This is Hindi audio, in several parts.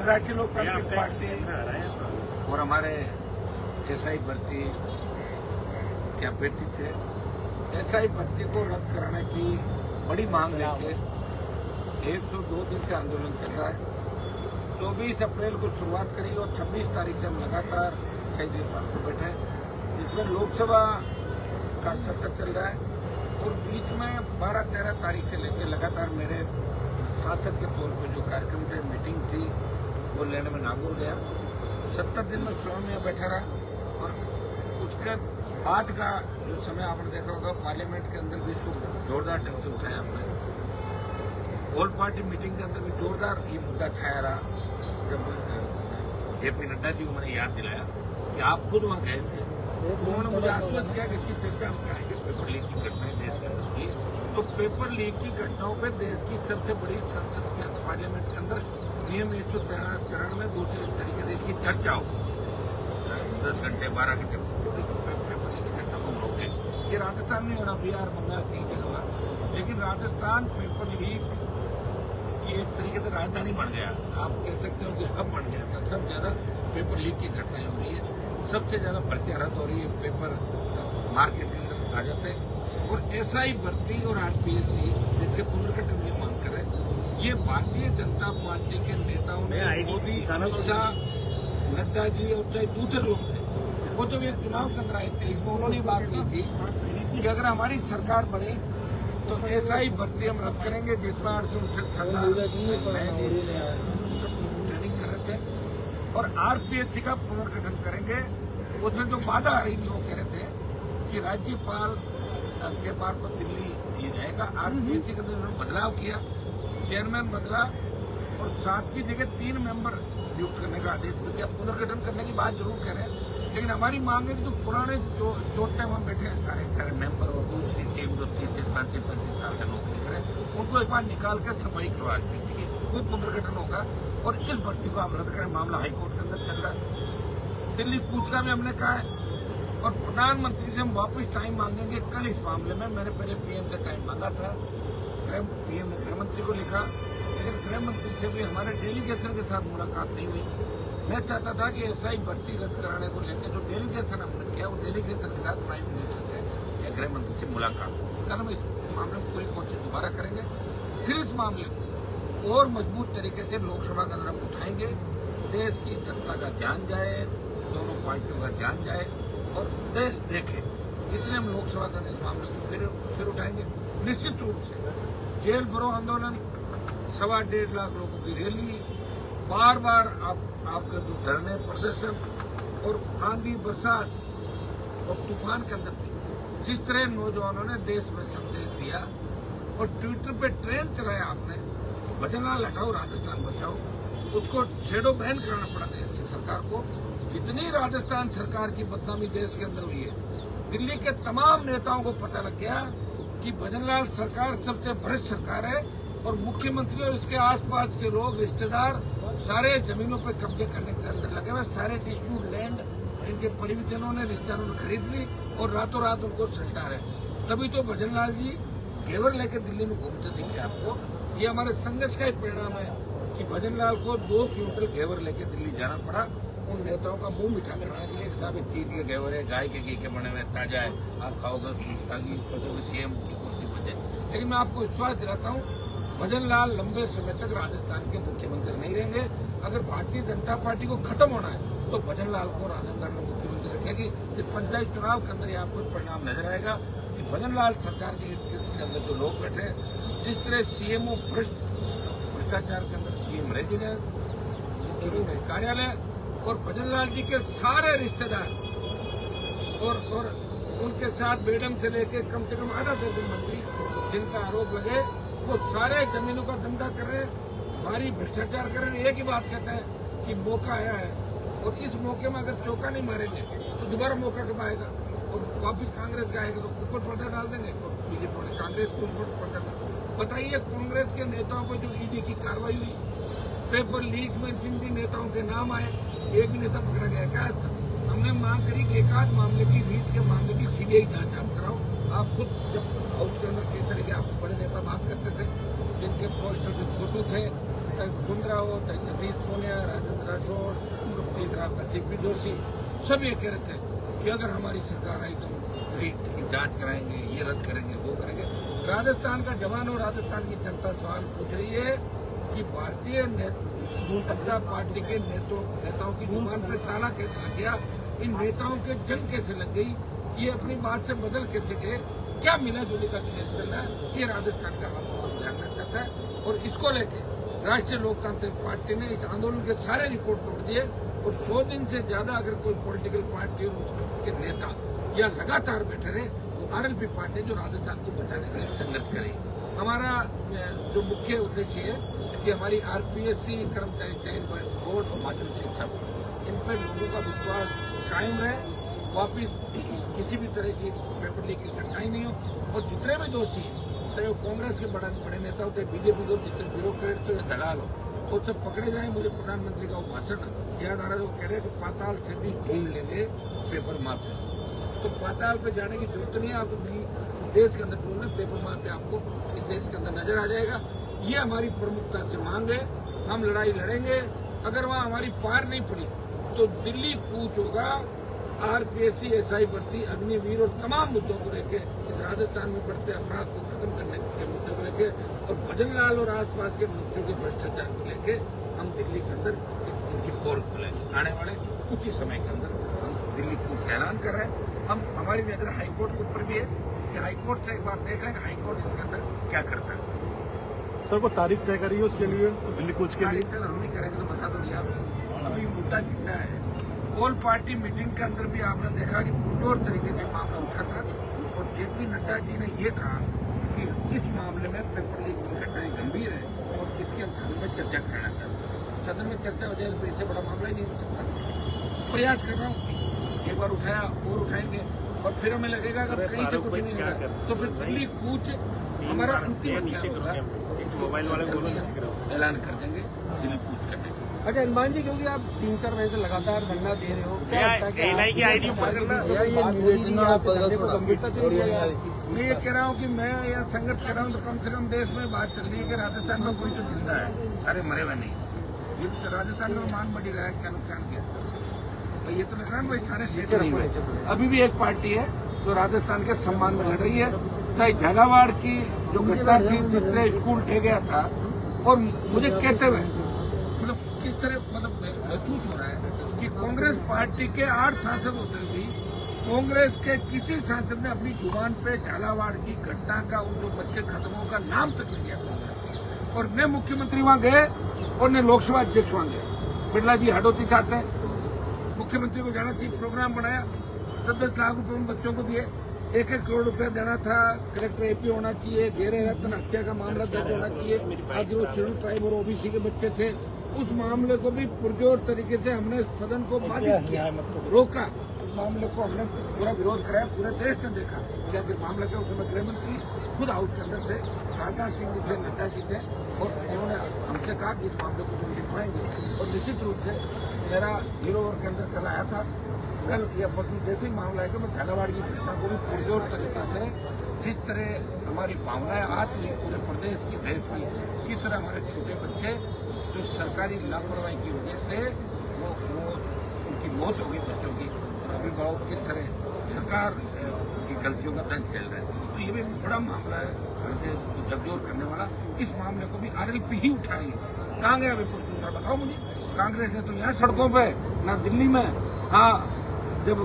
राष्ट्रीय लोकतांत्रिक पार्टी और हमारे एसआई भर्ती के अभ्यर्थी थे, एसआई भर्ती को रद्द कराने की बड़ी मांग लेके 102 दिन से आंदोलन चल रहा है। 24 अप्रैल को शुरुआत करी और 26 तारीख से हम लगातार शहीद पार्क पर बैठे हैं, जिसमें लोकसभा का सत्र चल रहा है और बीच में 12-13 तारीख से लेकर लगातार मेरे सांसद के तौर पर जो कार्यक्रम थे, मीटिंग थी, वो लेने में नागौर गया। 70 दिन में स्वयं यहाँ बैठा रहा और उसके बाद का जो समय आपने देखा होगा, पार्लियामेंट के अंदर भी इसको जोरदार ढंग से उठाया आपने। ऑल पार्टी मीटिंग के अंदर भी जोरदार ये मुद्दा छाया रहा। जब जेपी नड्डा जी को मैंने याद दिलाया कि आप खुद वहां गए थे, उन्होंने मुझे आश्वस्त किया कि इसकी चर्चा हम कराएंगे। पेपर लीक की घटनाएं देश के अंदर हुई, तो पेपर लीक की घटनाओं पर देश की सबसे बड़ी संसद के पार्लियामेंट के अंदर नियम 193 में दूसरे तरीके से इसकी चर्चा हो। 10 घंटे 12 घंटे पेपर लीक की घटना को रोके। ये राजस्थान में हो रहा, बिहार बंगाल कई जगह, लेकिन राजस्थान पेपर लीक की एक तरीके से राजधानी बन गया, आप कह सकते हो कि हब बन गया था। सब ज्यादा पेपर लीक की घटनाएं हो रही है, सबसे ज्यादा भर्तियां रद्द हो रही है, पेपर मार्केट के अंदर आ जाते हैं। और एसआई भर्ती और आरपीएससी जिसके पुनर्गठन की मांग कर रहे हैं, ये भारतीय जनता पार्टी के नेताओं ने, मोदी, अमित शाह, नड्डा जी और चाहे दूसरे लोग थे, वो जब एक चुनाव के अंदर आए थे, इसमें उन्होंने बात की थी कि अगर हमारी सरकार बने तो एसआई भर्ती हम रद्द करेंगे, जिसमें 869 ट्रेनिंग कर रहे थे, और आरपीएससी का पुनर्गठन करेंगे। उसमें जो बाधा आ रही थी वो कह रहे थे कि राज्यपाल के पार पर दिल्ली ये जाएगा। आरपीएससी के अंदर बदलाव किया, चेयरमैन बदला और 7 की जगह 3 मेंबर नियुक्त करने का आदेश दिया। पुनर्गठन करने की बात जरूर कह रहे हैं, लेकिन हमारी मांग है कि जो पुराने चोटे वहां बैठे हैं सारे मेंबर और दूसरी टीम जो 30-35 साल का नौकरी करे, उनको एक बार निकाल कर सफाई करवा दीजिए, वो पुनर्गठन होगा। और इस भर्ती को आप रद्द करें, मामला हाईकोर्ट के अंदर चल रहा है। दिल्ली कूच का भी हमने कहा है और प्रधानमंत्री से हम वापस टाइम मांगेंगे कल इस मामले में। मैंने पहले पीएम से टाइम मांगा था, पीएम ने गृहमंत्री को लिखा, लेकिन गृहमंत्री से भी हमारे डेलीगेशन के साथ मुलाकात नहीं हुई। मैं चाहता था कि एसआई भर्ती रद्द कराने को लेकर जो डेलीगेशन हमने किया, वो डेलीगेशन के साथ प्राइम मिनिस्टर से या गृह मंत्री से मुलाकात। कल हम इस मामले में पूरी कोशिश दोबारा करेंगे, फिर इस मामले को और मजबूत तरीके से लोकसभा के अंदर हम उठाएंगे। देश की जनता का ध्यान जाए, दोनों पार्टियों का ध्यान जाए और देश देखे, इसलिए हम लोकसभा के अंदर इस मामले को फिर उठाएंगे। निश्चित रूप से जेल भरो आंदोलन, 1.25 लाख लोगों की रैली, बार बार आपके जो धरने प्रदर्शन और आंधी बरसात और तूफान के अंदर भी जिस तरह नौजवानों ने देश में संदेश दिया और ट्विटर पे ट्रेंड चलाया आपने, भजनलाल हटाओ राजस्थान बचाओ, उसको शेडो बैन कराना पड़ा देश की सरकार को। इतनी राजस्थान सरकार की बदनामी देश के अंदर हुई है, दिल्ली के तमाम नेताओं को पता लग गया कि भजनलाल सरकार सबसे भ्रष्ट सरकार है और मुख्यमंत्री और इसके आसपास के लोग, रिश्तेदार सारे जमीनों पर कब्जे करने के अंदर लगे हुए। सारे डिस्प्यूट लैंड इनके परिजनों ने, रिश्तेदारों ने खरीद ली और रातों रात उनको सल्टा रहे। तभी तो भजनलाल जी घेवर लेकर दिल्ली में घूमते दिखे आपको। ये हमारे संघर्ष का ही परिणाम है कि भजनलाल को 2 क्विंटल घेवर लेकर दिल्ली जाना पड़ा उन नेताओं का मुंह मीठा करवाने के लिए। साबित चीज के घेवर है, गाय के घी के बने हुए, ताजा है, आप खाओगे ताकि सोचोगे सीएम की कुर्सी बचे। लेकिन मैं आपको विश्वास दिलाता हूँ, भजनलाल लंबे समय तक राजस्थान के मुख्यमंत्री नहीं रहेंगे। अगर भारतीय जनता पार्टी को खत्म होना है तो भजनलाल को राजस्थान में मुख्यमंत्री रखेगी। इस पंचायत चुनाव के अंदर आपको परिणाम नजर आएगा कि भजनलाल सरकार के अंदर जो लोग बैठे, जिस तरह सीएमओ भ्रष्टाचार के अंदर सीएम रेजिडेंस, मुख्यमंत्री कार्यालय और भजनलाल जी के सारे रिश्तेदार और उनके साथ बेडम से लेकर कम से कम आधा दर्जन मंत्री जिनका आरोप लगे, वो सारे जमीनों का धंधा कर रहे हैं, भारी भ्रष्टाचार कर रहे हैं। एक ही बात कहते हैं कि मौका आया है और इस मौके में अगर चौका नहीं मारेंगे तो दोबारा मौका कब आएगा और वापिस कांग्रेस का आएगा तो ऊपर पर्दा डाल देंगे तो बीजेपी ने कांग्रेस को ऊपर पर्दा डाल। बताइए, कांग्रेस के नेताओं पर जो ईडी की कार्रवाई हुई, पेपर लीक में जिन नेताओं के नाम आए, एक भी नेता पकड़ा गया क्या? हमने मांग करी कि एक आध मामले की, रीत के मामले की सीबीआई जांच आप कराओ। आप खुद जब हाउस के अंदर केसरी के आप बड़े नेता बात करते थे, जिनके पोस्टर जो फोटो थे सुन रहा हो, चाहे सतीश पूनिया, राजेंद्र राठौड़, तीसरा सीपी जोशी, सब ये कह रहे थे कि अगर हमारी सरकार आई तो रीट की जांच कराएंगे, ये रद्द करेंगे, वो करेंगे। राजस्थान का जवान और राजस्थान की जनता सवाल पूछ रही है कि भारतीय जनता पार्टी के नेताओं की जुबान पर ताला कैसे लग गया, इन नेताओं के जंग कैसे लग गई, ये अपनी बात से बदल कैसे गए, क्या मिला जुली का खेल चल रहा है, ये राजस्थान का हम जानना चाहता है। और इसको लेके राष्ट्रीय लोकतांत्रिक पार्टी ने इस आंदोलन के सारे रिपोर्ट तोड़ दिए और 100 दिन से ज्यादा अगर कोई पॉलिटिकल पार्टी और उसके नेता या लगातार बैठे रहे, वो आरएलपी पार्टी जो राजस्थान को बचाने के लिए संघर्ष करेगी। हमारा जो मुख्य उद्देश्य है कि हमारी आरपीएससी कर्मचारी चयन बोर्ड और माध्यमिक शिक्षा बोर्ड, इन पर लोगों का विश्वास कायम रहे, वापिस किसी भी तरह की पेपर लीक की घटनाएं नहीं हो, और जितने भी दोषी चाहे वो कांग्रेस के बड़े नेता हो, चाहे बीजेपी के जितने ब्यूरोक्रेट के दलाल हो, वो सब पकड़े जाए। मुझे प्रधानमंत्री का वो भाषण याद आ रहा है, वो कह रहे हैं कि पाताल से भी ढूंढ लेंगे पेपर माफिया। तो पाताल पे जाने की जरूरत नहीं है, आपको देश के अंदर ढूंढना, पेपर माफिया आपको इस देश के अंदर नजर आ जाएगा। ये हमारी प्रमुखता से मांग है, हम लड़ाई लड़ेंगे। अगर वहाँ हमारी पार नहीं पड़ी तो दिल्ली कूच होगा। आरपीएससी, एसआई भर्ती, अग्निवीर और तमाम मुद्दों को लेकर, इस राजस्थान में बढ़ते अपराध को खत्म करने के मुद्दे को लेकर और भजन लाल और आसपास के मंत्रियों के भ्रष्टाचार को लेकर हम दिल्ली के अंदर इनकी पोल खोलेंगे। आने वाले कुछ ही समय के अंदर हम दिल्ली को ऐलान कर रहे हैं। हम हमारी नजर हाईकोर्ट के ऊपर भी है कि हाईकोर्ट से एक बार देख रहे हैं कि हाईकोर्ट इसके अंदर क्या करता है। सर को तारीख तय करी है उसके लिए, दिल्ली कूच के लिए? तारीख तय हम नहीं करेंगे तो बता दो दिया। अभी मुद्दा जितना है, ऑल पार्टी मीटिंग के अंदर भी आपने देखा कि पुरजोर तरीके से मामला उठा था और जेपी नड्डा जी ने ये कहा कि इस मामले में पेपर लीक की घटनाएं गंभीर है और इसके हम सदन में चर्चा करना चाहते हैं। सदन में चर्चा हो जाए तो इससे बड़ा मामला ही नहीं हो सकता। प्रयास कर रहा हूँ, एक बार उठाया और उठाएंगे और फिर हमें लगेगा अगर कहीं से कुछ नहीं होगा तो फिर दिल्ली कूच हमारा अंतिम होगा, ऐलान कर देंगे दिल्ली कूच करने का। अच्छा हनुमान जी, क्योंकि आप 3-4 महीने से लगातार धरना दे रहे हो, क्या लगता है कि मैं ये कह रहा हूँ कि मैं यहाँ संघर्ष कर रहा हूँ तो कम से कम देश में बात चल रही है कि राजस्थान में कोई तो जिंदा है, सारे मरे हुए नहीं। ये तो राजस्थान का मान बढ़ी रहा है, क्या नुकसान किया तो ये तो लग रहा है भाई सारे क्षेत्र नहीं हुए। अभी भी एक पार्टी है जो राजस्थान के सम्मान में लड़ रही है, चाहे झालावाड़ की जो घटना थी जिस तरह स्कूल ढह गया था, और मुझे कहते हुए किस तरह महसूस हो रहा है कि कांग्रेस पार्टी के 8 सांसद होते हुए कांग्रेस के किसी सांसद ने अपनी जुबान पे झालावाड़ की घटना का, उन जो बच्चे खत्म हो का नाम तक नहीं लिया। और न मुख्यमंत्री वहां गए और न लोकसभा अध्यक्ष वहां गए। बिरला जी हडोती चाहते हैं, मुख्यमंत्री को जाना चाहिए, प्रोग्राम बनाया, 10-10 लाख रुपए उन बच्चों को दिए, 1-1 करोड़ रुपया देना था, कलेक्टर एपी होना चाहिए, घेरे रत्न हत्या का मामला दर्ज होना चाहिए। आज जो शेड्यूल ट्राइब और ओबीसी के बच्चे थे उस मामले को भी पुरजोर तरीके से हमने सदन को बाधित किया, रोका। उस मामले को हमने पूरा विरोध कराया, पूरे देश ने देखा क्या मामला क्या। उस समय गृहमंत्री खुद हाउस के अंदर थे, राजनाथ सिंह जी थे, नड्डा जी थे, और उन्होंने हमसे कहा कि इस मामले को हम दिखवाएंगे। और निश्चित रूप से मेरा हीरो के अंदर कल आया था, कल या परसों जैसे ही मामला है कि मैं झालावाड़ की घटना को भी पुरजोर तरीके से, जिस तरह हमारी भावनाएं आती है पूरे प्रदेश की, देश की, किस तरह हमारे छोटे बच्चे जो सरकारी लापरवाही की वजह से वो उनकी मौत हो गई बच्चों की, अभिभावक किस तरह सरकार की गलतियों का दंड झेल रहे हैं। तो ये भी बड़ा मामला है जगजोर करने वाला। इस मामले को भी आरएलपी ही उठा रही है। कहाँ गया विपुल दूसरा बताओ मुझे। कांग्रेस ने तो यहाँ सड़कों पे, ना दिल्ली में। हाँ, जब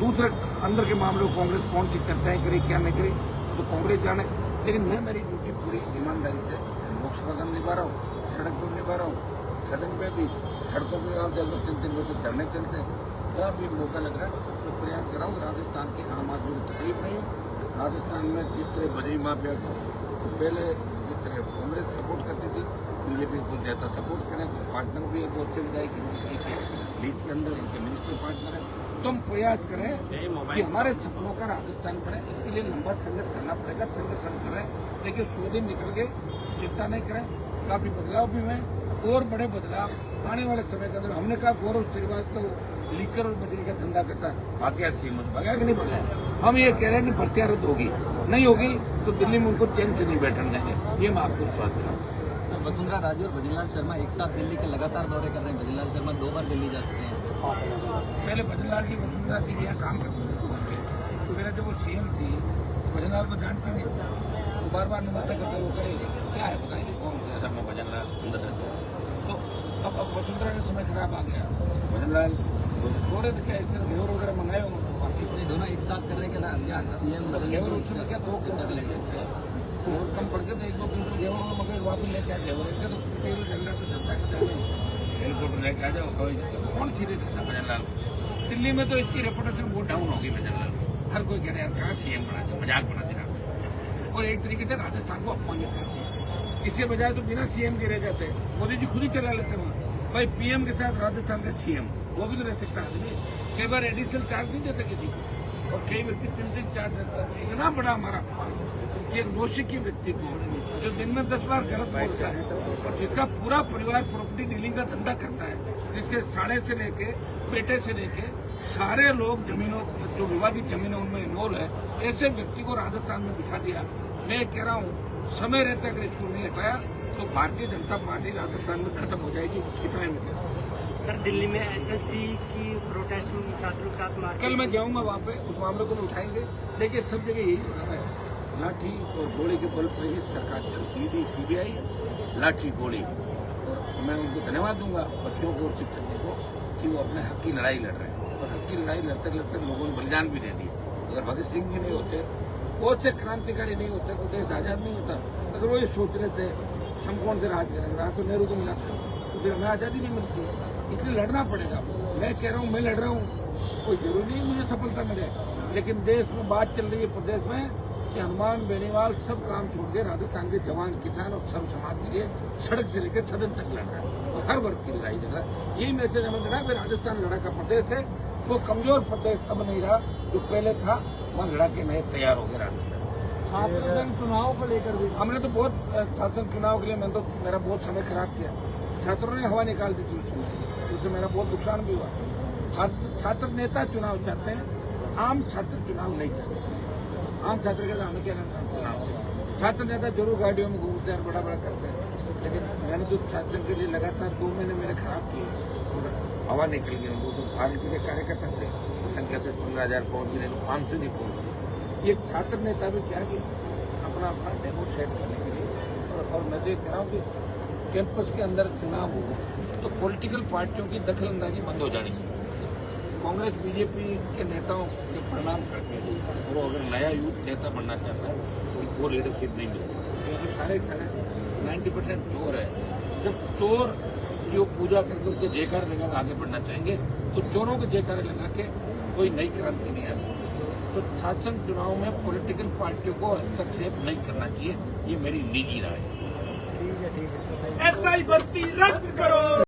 दूसरे अंदर के मामलों कांग्रेस कौन सी चर्चाएं करी क्या नहीं करी तो कांग्रेस जाने, लेकिन मैं मेरी ड्यूटी पूरी ईमानदारी से लोकसभा का निभा रहा हूँ, सड़क पर निभा रहा हूँ, सदन पे भी, सड़कों पर आप जब 3-3 बजे धरने चलते हैं, वहाँ भी मौका लग रहा है। तो प्रयास कर रहा हूँ कि राजस्थान के आम आदमी को तकलीफ नहीं हो। राजस्थान में जिस तरह बजरी माफिया को पहले जिस तरह कांग्रेस सपोर्ट करती थी, बीजेपी को ज्यादा सपोर्ट करें, तो पार्टनर भी बहुत से विधायक लीज के अंदर इनके मिनिस्टर पार्टनर है। तो हम प्रयास करें कि हमारे सपनों का राजस्थान बने, इसके लिए लंबा संघर्ष करना पड़ेगा। संघर्ष हम करें, लेकिन 100 दिन निकल गए, चिंता नहीं करें, काफी बदलाव भी हुए और बड़े बदलाव आने वाले समय के अंदर। हमने कहा गौरव श्रीवास्तव लीकर और बजरी का धंधा करता है, भाग्या सीएम भगा कि नहीं भगा। हम ये कह रहे हैं कि भर्तियां रद्द होगी, नहीं होगी तो दिल्ली में उनको चैन से नहीं बैठने देंगे, ये मैं आपको विश्वास दिलाऊं। वसुंधरा राजे और भजनलाल शर्मा एक साथ दिल्ली के लगातार दौरे कर रहे हैं। भजनलाल शर्मा 2 बार दिल्ली जा चुके हैं। पहले भजनलाल जी वसुंधरा जी यहाँ काम करते थे तो पहले जब वो सीएम थी भजनलाल को जानती नहीं थी, वो बार बार नमस्ते करते वो करे क्या है बताइए कौन थे सब में भजनलाल अंदर रहते हैं। तो अब वसुंधरा का समय खराब आ गया, भजनलाल बोले थे क्या इस तरह घेवर वगैरह मंगाए होंगे ये दोनों एक साथ करने के बाद सीएम घेवर उसमें क्या 2 क्विंटल ले गए थे, और कम पड़ गए थे 1-2 क्विंटल घेवर मगर वापस लेके आ घेवर तो तेल चल रहा तो जनता के जाने हेलीकॉप्टर लेके आ जाओ कौन सीरियस रहता भजनलाल। दिल्ली में तो इसकी रेपुटेशन बहुत डाउन होगी भजनलाल, हर कोई कह रहा है कहाँ सीएम बना दिया, मजाक बना दिया और एक तरीके से राजस्थान को अपमानित कर दिया। इसके बजाय तो बिना सीएम के रह जाते, मोदी जी खुद ही चला लेते वहाँ भाई पीएम के साथ राजस्थान का सीएम वो भी तो रह सकता है। कई बार एडिशनल चार्ज नहीं देते किसी को और कई व्यक्ति 3 चार्ज देता है। इतना बड़ा हमारा अपमान कि एक नौसिखिए व्यक्ति को जो दिन में 10 बार गलत बोलता है और जिसका पूरा परिवार प्रॉपर्टी डीलिंग का धंधा करता है, जिसके साड़े से लेके बेटे से लेके सारे लोग जमीनों जो विवादित जमीन है उनमें इन्वॉल्व है, ऐसे व्यक्ति को राजस्थान में बिठा दिया। मैं कह रहा हूँ समय रहते अगर इसको नहीं हटाया तो भारतीय जनता पार्टी राजस्थान में खत्म हो जाएगी। इतना ही मैं सर दिल्ली में एसएससी की प्रोटेस्ट छात्रों के साथ मार कल मैं जाऊंगा वहाँ पे, उस मामले को उठाएंगे। देखिए सब जगह यही हो रहा है, लाठी और गोली के बल पर ही सरकार चलती थी, सीबीआई लाठी गोली। और मैं उनको धन्यवाद दूंगा बच्चों को और शिक्षकों को कि वो अपने हक की लड़ाई लड़ रहे हैं और हक की लड़ाई लड़ते लड़ते लोगों ने बलिदान भी दे दिए। अगर भगत सिंह जी नहीं होते, बहुत से क्रांतिकारी नहीं होते तो देश आजाद नहीं होता। अगर वो ये सोच रहे थे हम कौन से राज करेंगे, राज तो नेहरू को मिला था, तो फिर हमें आज़ादी नहीं मिलती। इसलिए लड़ना पड़ेगा। मैं कह रहा हूँ मैं लड़ रहा हूँ, कोई जरूरी नहीं मुझे सफलता मिले, लेकिन देश में बात चल रही है प्रदेश में कि हनुमान बेनीवाल सब काम छोड़ के राजस्थान के जवान किसान और सर्व समाज के लिए सड़क से लेकर सदन तक लड़ रहा है और हर वर्ग की लड़ाई लड़ रहा है। यही मैसेज हमें देना है राजस्थान लड़ा का प्रदेश है, वो कमजोर प्रदेश अब नहीं रहा जो पहले था, वहाँ लड़ा के नए तैयार हो गए राजस्थान। छात्र संघ चुनाव को लेकर भी हमने तो बहुत छात्र चुनाव के लिए मैंने तो मेरा बहुत समय खराब किया, छात्रों ने हवा निकाल दी थी उससे मेरा बहुत नुकसान भी हुआ। छात्र नेता चुनाव चाहते हैं, आम छात्र चुनाव नहीं चाहते। आम छात्र के हमें क्या करना चुनाव से, छात्र नेता जरूर गाड़ियों में घूमते हैं, बड़ा बड़ा करते हैं, लेकिन मैंने तो छात्र के लिए लगातार 2 महीने मेरे खराब किए, हवा निकल गई। वो तो पार्टी के कार्यकर्ता थे, संख्या 10-15 हज़ार पहुंच गई, तो 500 नहीं पहुंच गई। ये छात्र नेता भी क्या कि अपना डेमोस्ट्रेट करने के लिए और मैं तो ये कह रहा हूँ कि कैंपस के अंदर चुनाव हो तो पॉलिटिकल पार्टियों की दखलंदाजी बंद हो जानी चाहिए। कांग्रेस बीजेपी के नेताओं के परिणाम करके वो अगर नया यूथ नेता बनना चाहता है तो वो लीडरशिप नहीं मिलती, क्योंकि सारे 90% चोर है। जब चोर की वो पूजा करके उसके जयकार लगा आगे बढ़ना चाहेंगे तो चोरों के जयकारे लगा के कोई नई क्रांति नहीं आ सकती। तो शासन चुनाव में पॉलिटिकल पार्टियों को हस्तक्षेप नहीं करना चाहिए, ये मेरी निजी राय है। ठीक है एसआई भर्ती रद्द करो।